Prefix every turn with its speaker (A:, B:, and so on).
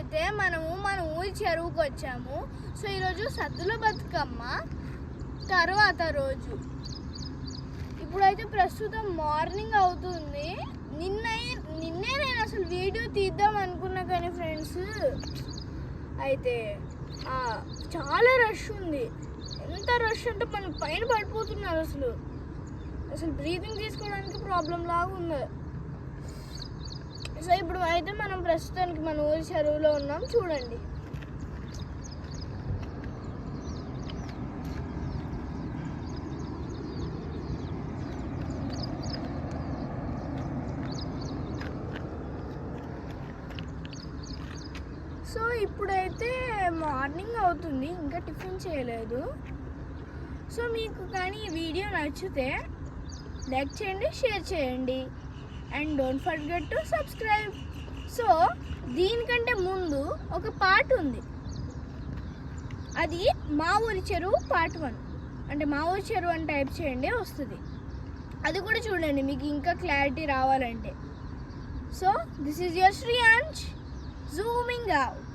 A: అయితే మన ఊరి చెరువుకి వచ్చాము. సో ఈరోజు సద్దుల బతుకమ్మ తర్వాత రోజు. ఇప్పుడైతే ప్రస్తుతం మార్నింగ్ అవుతుంది. నిన్నే నేను అసలు వీడియో తీద్దాం అనుకున్నా కానీ ఫ్రెండ్స్ అయితే చాలా రష్ ఉంది. ఎంత రష్ అంటే మనం పైన పడిపోతున్నారు. అసలు బ్రీతింగ్ తీసుకోవడానికి ప్రాబ్లం లాగా ఉంది. సో ఇప్పుడు అయితే మనం ప్రస్తుతానికి మన ఊరి చెరువులో ఉన్నాం, చూడండి. సో ఇప్పుడైతే మార్నింగ్ అవుతుంది, ఇంకా టిఫిన్ చేయలేదు. సో మీకు కానీ ఈ వీడియో నచ్చితే లైక్ చేయండి, షేర్ చేయండి, and don't forget to subscribe. So దీనికంటే ముందు ఒక పార్ట్ ఉంది, అది మా ఊరి చెరువు పార్ట్ 1. అంటే మా ఊరి చెరువు అని టైప్ చేయండి, వస్తుంది. అది కూడా చూడండి మీకు ఇంకా క్లారిటీ రావాలంటే. So this is your Shriyansh, zooming out.